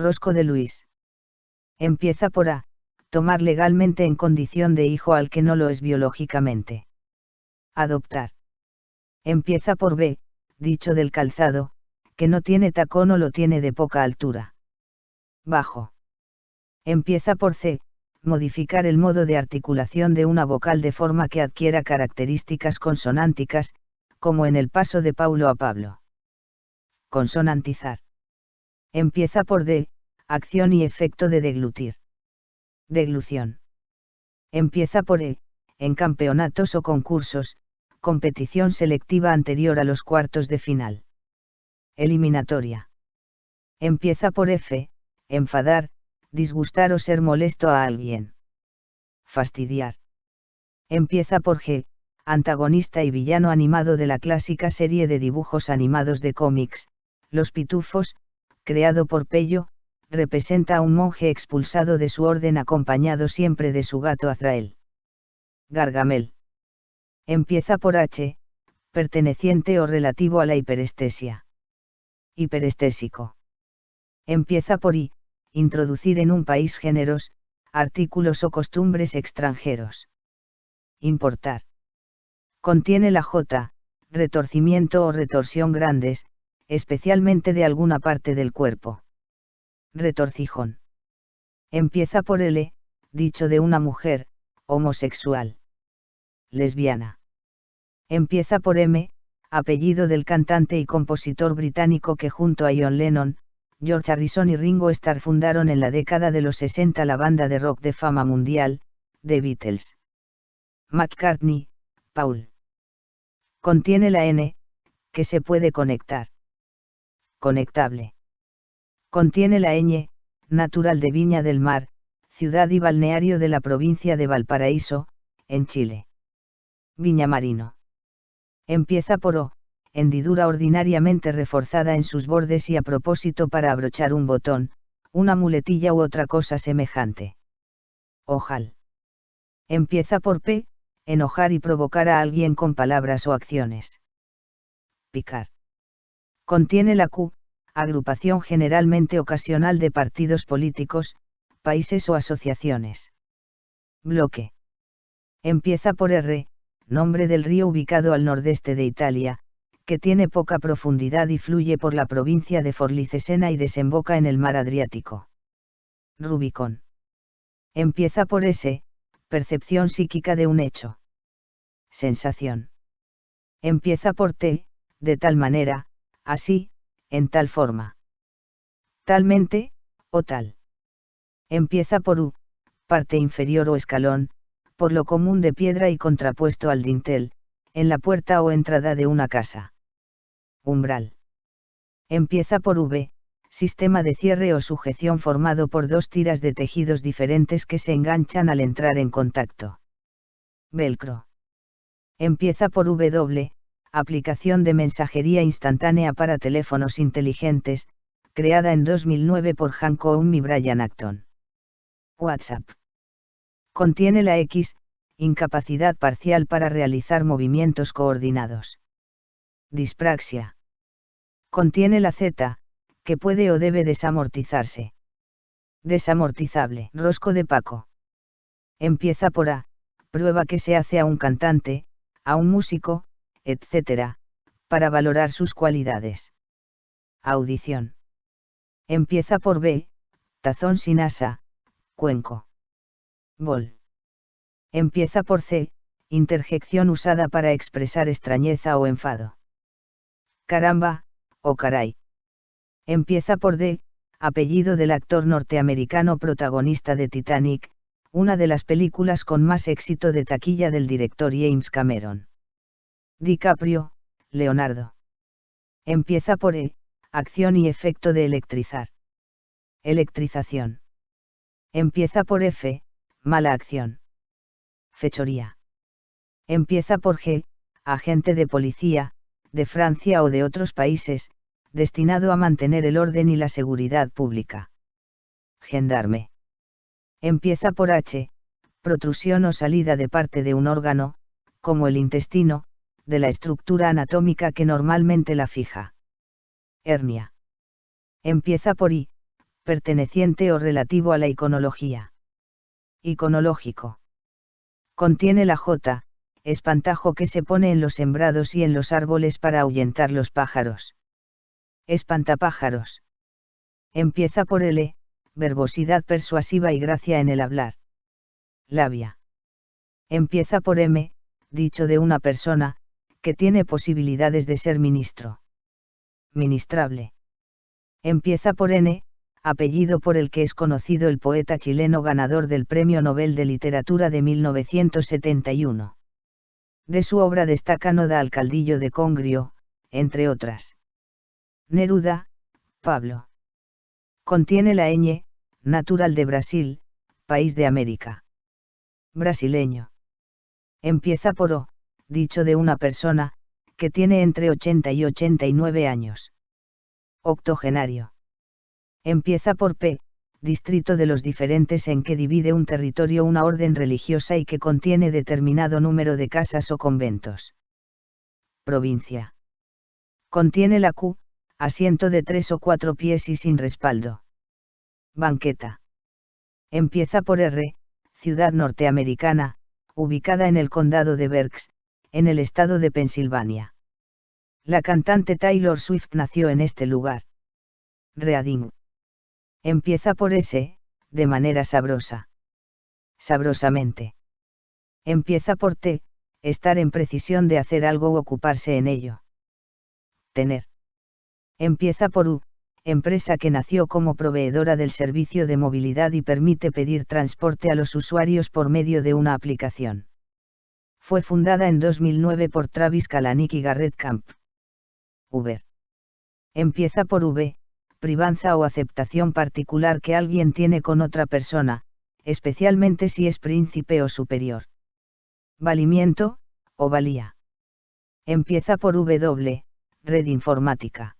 Rosco de Luis. Empieza por A, tomar legalmente en condición de hijo al que no lo es biológicamente. Adoptar. Empieza por B, dicho del calzado, que no tiene tacón o lo tiene de poca altura. Bajo. Empieza por C, modificar el modo de articulación de una vocal de forma que adquiera características consonánticas, como en el paso de Paulo a Pablo. Consonantizar. Empieza por D, acción y efecto de deglutir. Deglución. Empieza por E, en campeonatos o concursos, competición selectiva anterior a los cuartos de final. Eliminatoria. Empieza por F, enfadar, disgustar o ser molesto a alguien. Fastidiar. Empieza por G, antagonista y villano animado de la clásica serie de dibujos animados de cómics, Los Pitufos, creado por Pello, representa a un monje expulsado de su orden acompañado siempre de su gato Azrael. Gargamel. Empieza por H, perteneciente o relativo a la hiperestesia. Hiperestésico. Empieza por I, introducir en un país géneros, artículos o costumbres extranjeros. Importar. Contiene la J, retorcimiento o retorsión grandes, especialmente de alguna parte del cuerpo. Retorcijón. Empieza por L, dicho de una mujer, homosexual. Lesbiana. Empieza por M, apellido del cantante y compositor británico que junto a John Lennon, George Harrison y Ringo Starr fundaron en la década de los 60 la banda de rock de fama mundial, The Beatles. McCartney, Paul. Contiene la N, que se puede conectar. Conectable. Contiene la ñ, natural de Viña del Mar, ciudad y balneario de la provincia de Valparaíso, en Chile. Viñamarino. Empieza por O, hendidura ordinariamente reforzada en sus bordes y a propósito para abrochar un botón, una muletilla u otra cosa semejante. Ojal. Empieza por P, enojar y provocar a alguien con palabras o acciones. Picar. Contiene la Q, agrupación generalmente ocasional de partidos políticos, países o asociaciones. Bloque. Empieza por R, nombre del río ubicado al nordeste de Italia, que tiene poca profundidad y fluye por la provincia de Forlì Cesena y desemboca en el mar Adriático. Rubicón. Empieza por S, percepción psíquica de un hecho. Sensación. Empieza por T, de tal manera, así, en tal forma. Talmente, o tal. Empieza por U, parte inferior o escalón, por lo común de piedra y contrapuesto al dintel, en la puerta o entrada de una casa. Umbral. Empieza por V, sistema de cierre o sujeción formado por dos tiras de tejidos diferentes que se enganchan al entrar en contacto. Velcro. Empieza por W, aplicación de mensajería instantánea para teléfonos inteligentes, creada en 2009 por Han Koum y Brian Acton. WhatsApp. Contiene la X, incapacidad parcial para realizar movimientos coordinados. Dispraxia. Contiene la Z, que puede o debe desamortizarse. Desamortizable. Rosco de Paco. Empieza por A, prueba que se hace a un cantante, a un músico, etc., para valorar sus cualidades. Audición. Empieza por B, tazón sin asa, cuenco. Bol. Empieza por C, interjección usada para expresar extrañeza o enfado. Caramba, o caray. Empieza por D, apellido del actor norteamericano protagonista de Titanic, una de las películas con más éxito de taquilla del director James Cameron. DiCaprio, Leonardo. Empieza por E, acción y efecto de electrizar. Electrización. Empieza por F, mala acción. Fechoría. Empieza por G, agente de policía, de Francia o de otros países, destinado a mantener el orden y la seguridad pública. Gendarme. Empieza por H, protrusión o salida de parte de un órgano, como el intestino, de la estructura anatómica que normalmente la fija. Hernia. Empieza por I, perteneciente o relativo a la iconología. Iconológico. Contiene la J, espantajo que se pone en los sembrados y en los árboles para ahuyentar los pájaros. Espantapájaros. Empieza por L, verbosidad persuasiva y gracia en el hablar. Labia. Empieza por M, dicho de una persona, que tiene posibilidades de ser ministro. Ministrable. Empieza por N, apellido por el que es conocido el poeta chileno ganador del Premio Nobel de Literatura de 1971. De su obra destaca Oda al Caldillo de Congrio, entre otras. Neruda, Pablo. Contiene la ñ, natural de Brasil, país de América. Brasileño. Empieza por O, dicho de una persona, que tiene entre 80 y 89 años. Octogenario. Empieza por P, distrito de los diferentes en que divide un territorio una orden religiosa y que contiene determinado número de casas o conventos. Provincia. Contiene la Q, asiento de 3 o 4 pies y sin respaldo. Banqueta. Empieza por R, ciudad norteamericana, ubicada en el condado de Berks, en el estado de Pensilvania. La cantante Taylor Swift nació en este lugar. Reading. Empieza por S, de manera sabrosa. Sabrosamente. Empieza por T, estar en precisión de hacer algo o ocuparse en ello. Tener. Empieza por U, empresa que nació como proveedora del servicio de movilidad y permite pedir transporte a los usuarios por medio de una aplicación. Fue fundada en 2009 por Travis Kalanick y Garrett Camp. Uber. Empieza por V, privanza o aceptación particular que alguien tiene con otra persona, especialmente si es príncipe o superior. Valimiento, o valía. Empieza por W, red informática.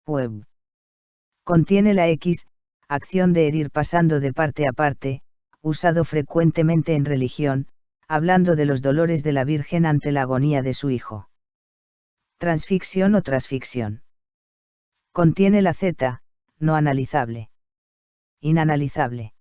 Web. Contiene la X, acción de herir pasando de parte a parte, usado frecuentemente en religión, hablando de los dolores de la Virgen ante la agonía de su hijo. Transfixión o transfixión. Contiene la Z, no analizable. Inanalizable.